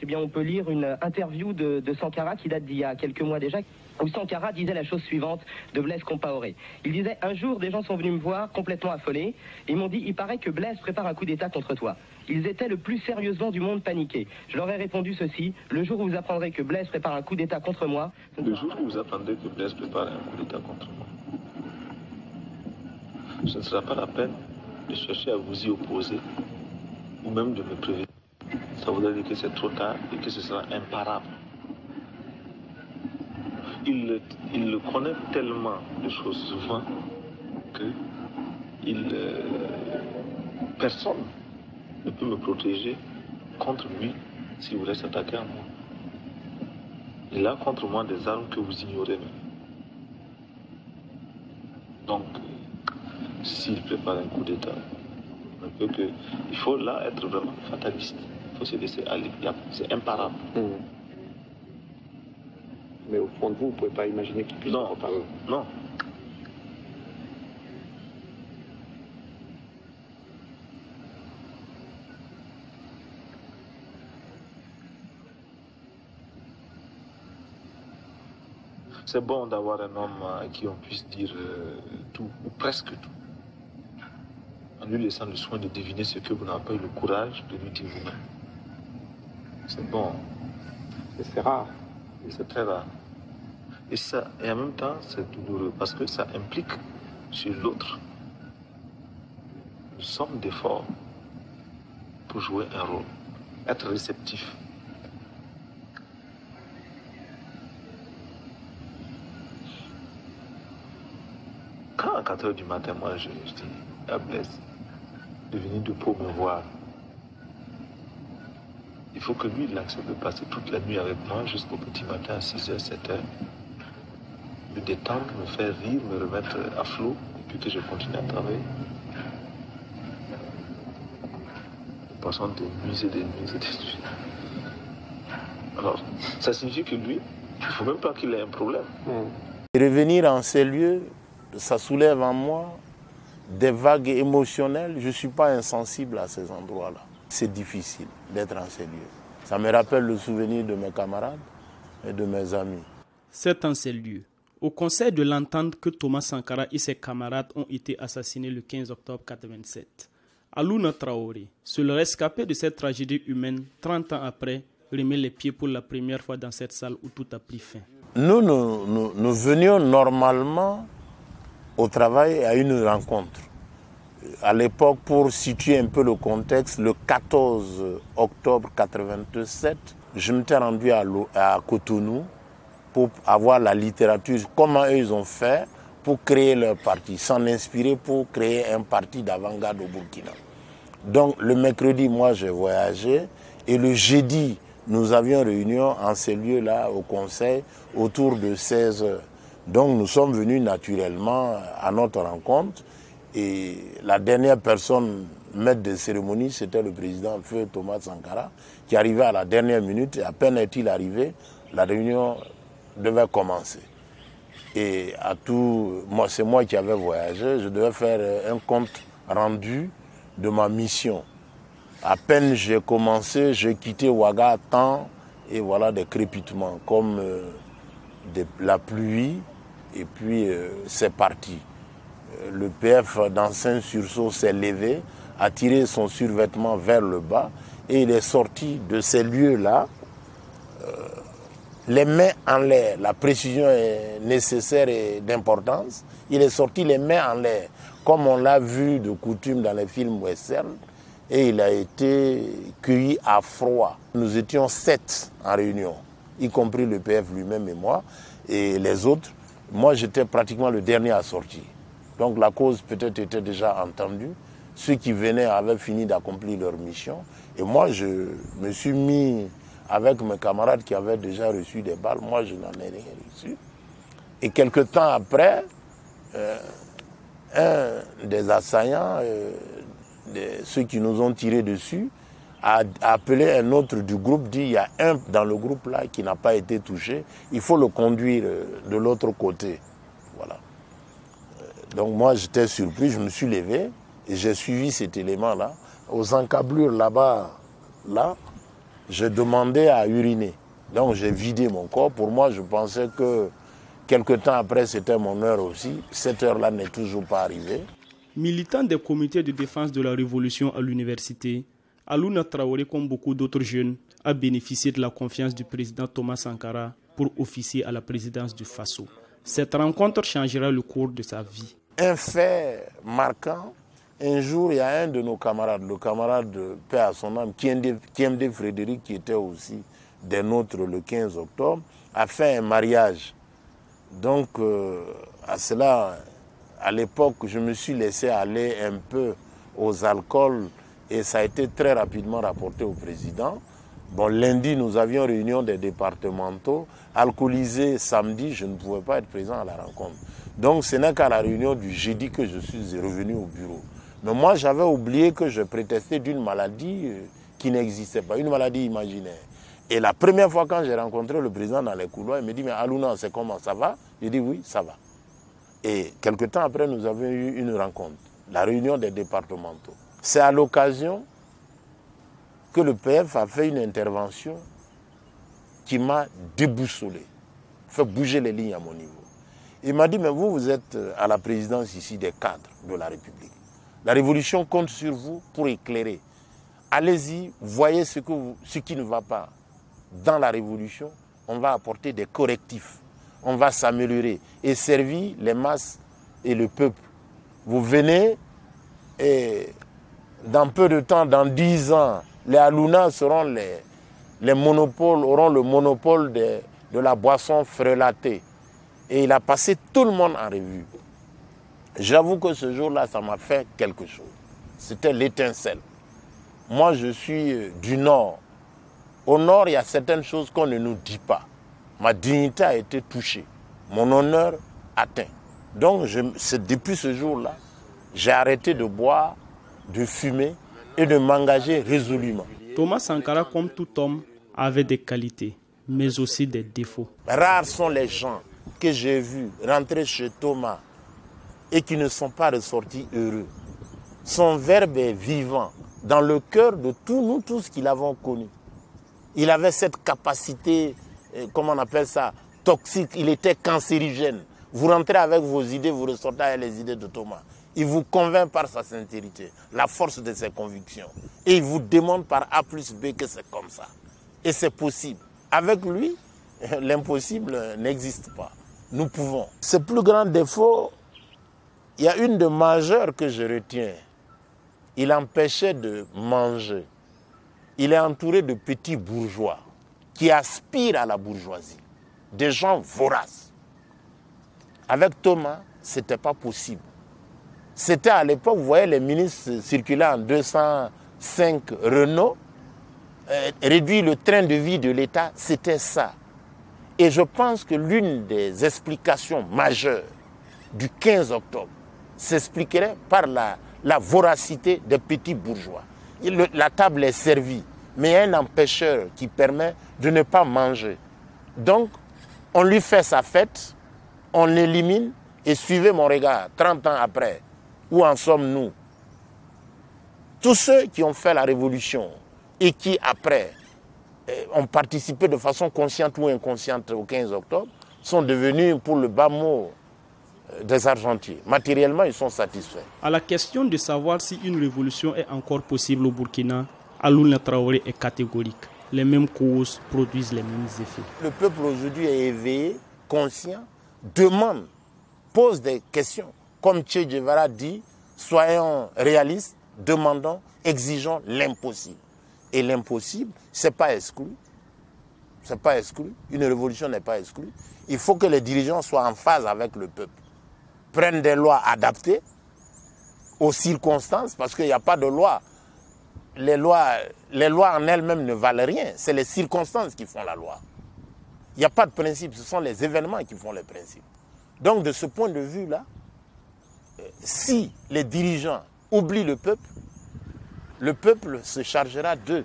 eh bien, on peut lire une interview de Sankara qui date d'il y a quelques mois déjà, où Sankara disait la chose suivante de Blaise Compaoré. Il disait: un jour, des gens sont venus me voir complètement affolés. Ils m'ont dit: il paraît que Blaise prépare un coup d'État contre toi. Ils étaient le plus sérieusement du monde paniqués. Je leur ai répondu ceci: le jour où vous apprendrez que Blaise prépare un coup d'État contre moi... Le jour où vous apprendrez que Blaise prépare un coup d'État contre moi, ce ne sera pas la peine de chercher à vous y opposer ou même de me prévenir. Ça voudrait dire que c'est trop tard et que ce sera imparable. Il le connaît tellement de choses souvent que personne ne peut me protéger contre lui s'il voulait s'attaquer à moi. Il a contre moi des armes que vous ignorez même. Donc, s'il prépare un coup d'État, il faut là être vraiment fataliste. Il faut se laisser aller. C'est imparable. Mais au fond de vous, vous ne pouvez pas imaginer qu'il puisse préparer. Non. C'est bon d'avoir un homme à qui on puisse dire tout, ou presque tout, en lui laissant le soin de deviner ce que vous n'avez pas eu le courage de lui dire vous-même. C'est bon. C'est rare. C'est très rare. Et en même temps, c'est douloureux parce que ça implique sur l'autre une somme d'efforts pour jouer un rôle, être réceptif. Quand à 4 h du matin, moi je dis à Blaise de venir de Pau me voir, il faut que lui il accepte de passer toute la nuit avec moi jusqu'au petit matin à 6 h, 7 h, me détendre, me faire rire, me remettre à flot, et puis que je continue à travailler. Nous passons des nuits et des nuits et des nuits. Alors, ça signifie que lui, il ne faut même pas qu'il ait un problème. Revenir en ces lieux, ça soulève en moi des vagues émotionnelles. Je ne suis pas insensible à ces endroits-là. C'est difficile d'être en ces lieux. Ça me rappelle le souvenir de mes camarades et de mes amis. C'est en ces lieux, au conseil de l'entente, que Thomas Sankara et ses camarades ont été assassinés le 15 octobre 1987. Alouna Traoré, seul rescapé de cette tragédie humaine, 30 ans après, remet les pieds pour la première fois dans cette salle où tout a pris fin. Nous venions normalement au travail à une rencontre. À l'époque, pour situer un peu le contexte, le 14 octobre 1987, je m'étais rendu à Cotonou pour avoir la littérature, comment eux ils ont fait pour créer leur parti, s'en inspirer pour créer un parti d'avant-garde au Burkina. Donc le mercredi, moi j'ai voyagé et le jeudi, nous avions réunion en ces lieux-là au conseil autour de 16 h. Donc nous sommes venus naturellement à notre rencontre et la dernière personne, maître de cérémonie, c'était le président Feu Thomas Sankara qui arrivait à la dernière minute et à peine est-il arrivé, la réunion devait commencer. Et c'est moi qui avais voyagé, je devais faire un compte rendu de ma mission. À peine j'ai commencé, j'ai quitté Ouaga à temps et voilà des crépitements comme la pluie et puis c'est parti. Le PF dans un sursaut s'est levé, a tiré son survêtement vers le bas et il est sorti de ces lieux-là, les mains en l'air. La précision est nécessaire et d'importance. Il est sorti les mains en l'air, comme on l'a vu de coutume dans les films western, et il a été cueilli à froid. Nous étions 7 en réunion, y compris le PF lui-même et moi, et les autres. Moi, j'étais pratiquement le dernier à sortir. Donc la cause peut-être était déjà entendue. Ceux qui venaient avaient fini d'accomplir leur mission. Et moi, je me suis mis avec mes camarades qui avaient déjà reçu des balles. Moi, je n'en ai rien reçu. Et quelque temps après, un des assaillants, ceux qui nous ont tiré dessus, a appelé un autre du groupe, dit il y a un dans le groupe là qui n'a pas été touché, il faut le conduire de l'autre côté. Voilà. Donc moi j'étais surpris, je me suis levé et j'ai suivi cet élément là. Aux encablures là-bas, là, je demandais à uriner. Donc j'ai vidé mon corps. Pour moi, je pensais que quelque temps après, c'était mon heure aussi. Cette heure-là n'est toujours pas arrivée. Militant des comités de défense de la révolution à l'université, Aluna Traoré, comme beaucoup d'autres jeunes, a bénéficié de la confiance du président Thomas Sankara pour officier à la présidence du Faso. Cette rencontre changera le cours de sa vie. Un fait marquant, un jour, il y a un de nos camarades, le camarade de paix à son âme, Kiemde Frédéric, qui était aussi des nôtres le 15 octobre, a fait un mariage. Donc, à cela, à l'époque, je me suis laissé aller un peu aux alcools et ça a été très rapidement rapporté au président. Bon, lundi, nous avions réunion des départementaux. Alcoolisé samedi, je ne pouvais pas être présent à la rencontre. Donc, ce n'est qu'à la réunion du jeudi que je suis revenu au bureau. Mais moi, j'avais oublié que je prétestais d'une maladie qui n'existait pas, une maladie imaginaire. Et la première fois quand j'ai rencontré le président dans les couloirs, il me dit « Mais Aluna, c'est comment, ça va ?» J'ai dit « Oui, ça va. » Et quelque temps après, nous avons eu une rencontre, la réunion des départementaux. C'est à l'occasion que le PF a fait une intervention qui m'a déboussolé, fait bouger les lignes à mon niveau. Il m'a dit « Mais vous êtes à la présidence ici des cadres de la République. La révolution compte sur vous pour éclairer. Allez-y, voyez ce qui ne va pas. Dans la révolution, on va apporter des correctifs. On va s'améliorer et servir les masses et le peuple. Vous venez et dans peu de temps, dans 10 ans, les Aluna seront les monopoles, auront le monopole de la boisson frelatée. » Et il a passé tout le monde en revue. J'avoue que ce jour-là, ça m'a fait quelque chose. C'était l'étincelle. Moi, je suis du Nord. Au Nord, il y a certaines choses qu'on ne nous dit pas. Ma dignité a été touchée. Mon honneur atteint. Donc, depuis ce jour-là, j'ai arrêté de boire, de fumer et de m'engager résolument. Thomas Sankara, comme tout homme, avait des qualités, mais aussi des défauts. Rares sont les gens que j'ai vus rentrer chez Thomas et qui ne sont pas ressortis heureux. Son verbe est vivant dans le cœur de nous tous qui l'avons connu. Il avait cette capacité, comment on appelle ça, toxique, il était cancérigène. Vous rentrez avec vos idées, vous ressortez avec les idées de Thomas. Il vous convainc par sa sincérité, la force de ses convictions. Et il vous demande par A plus B que c'est comme ça. Et c'est possible. Avec lui, l'impossible n'existe pas. Nous pouvons. Ses plus grands défauts, il y a une de majeures que je retiens. Il empêchait de manger. Il est entouré de petits bourgeois qui aspirent à la bourgeoisie. Des gens voraces. Avec Thomas, ce n'était pas possible. C'était à l'époque, vous voyez, les ministres circulaient en 205 Renault. Réduire le train de vie de l'État, c'était ça. Et je pense que l'une des explications majeures du 15 octobre s'expliquerait par la voracité des petits bourgeois. La table est servie, mais il y a un empêcheur qui permet de ne pas manger. Donc, on lui fait sa fête, on l'élimine, et suivez mon regard, 30 ans après, où en sommes-nous? Tous ceux qui ont fait la révolution et qui, après, ont participé de façon consciente ou inconsciente au 15 octobre, sont devenus, pour le bas mot, des argentiers. Matériellement, ils sont satisfaits. À la question de savoir si une révolution est encore possible au Burkina, Aluna Traoré est catégorique. Les mêmes causes produisent les mêmes effets. Le peuple aujourd'hui est éveillé, conscient, demande, pose des questions. Comme Che Guevara dit, soyons réalistes, demandons, exigeons l'impossible. Et l'impossible, ce n'est pas exclu. Ce n'est pas exclu. Une révolution n'est pas exclue. Il faut que les dirigeants soient en phase avec le peuple. Prennent des lois adaptées aux circonstances, parce qu'il n'y a pas de loi. Les lois en elles-mêmes ne valent rien. C'est les circonstances qui font la loi. Il n'y a pas de principe, ce sont les événements qui font les principes. Donc de ce point de vue-là, si les dirigeants oublient le peuple se chargera d'eux.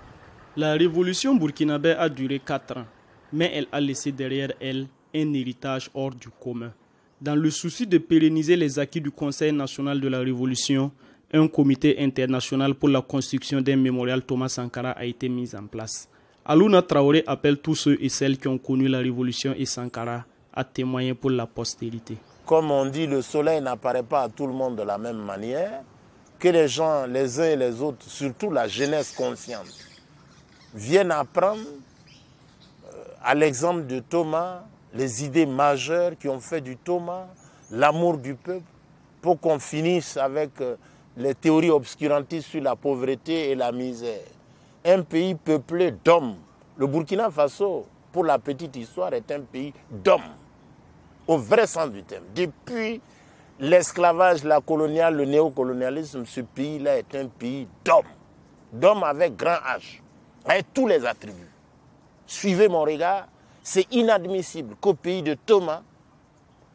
La révolution burkinabé a duré 4 ans, mais elle a laissé derrière elle un héritage hors du commun. Dans le souci de pérenniser les acquis du Conseil national de la Révolution, un comité international pour la construction d'un mémorial Thomas Sankara a été mis en place. Alouna Traoré appelle tous ceux et celles qui ont connu la révolution et Sankara à témoigner pour la postérité. Comme on dit, le soleil n'apparaît pas à tout le monde de la même manière. Que les gens, les uns et les autres, surtout la jeunesse consciente, viennent apprendre à l'exemple de Thomas les idées majeures qui ont fait du Thomas l'amour du peuple, pour qu'on finisse avec les théories obscurantistes sur la pauvreté et la misère. Un pays peuplé d'hommes. Le Burkina Faso, pour la petite histoire, est un pays d'hommes, au vrai sens du terme. Depuis l'esclavage, la coloniale, le néocolonialisme, ce pays-là est un pays d'hommes. D'hommes avec grand H, avec tous les attributs. Suivez mon regard, c'est inadmissible qu'au pays de Thomas,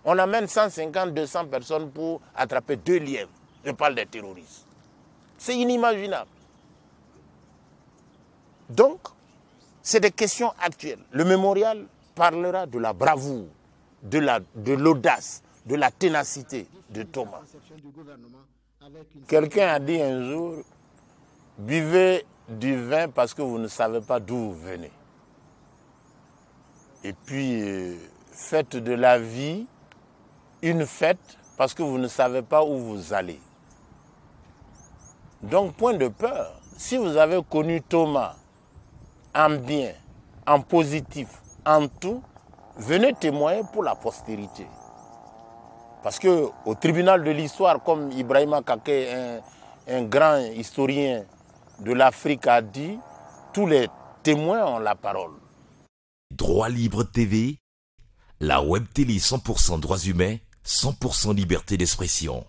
on amène 150, 200 personnes pour attraper 2 lièvres. Je parle des terroristes. C'est inimaginable. Donc, c'est des questions actuelles. Le mémorial parlera de la bravoure, de l'audace, de la ténacité de Thomas. Quelqu'un a dit un jour, buvez du vin parce que vous ne savez pas d'où vous venez. Et puis, faites de la vie une fête parce que vous ne savez pas où vous allez. Donc, point de peur. Si vous avez connu Thomas en bien, en positif, en tout, venez témoigner pour la postérité. Parce qu'au tribunal de l'histoire, comme Ibrahima Kaké, un grand historien de l'Afrique, a dit, tous les témoins ont la parole. Droit Libre TV, la web télé 100% droits humains, 100% liberté d'expression.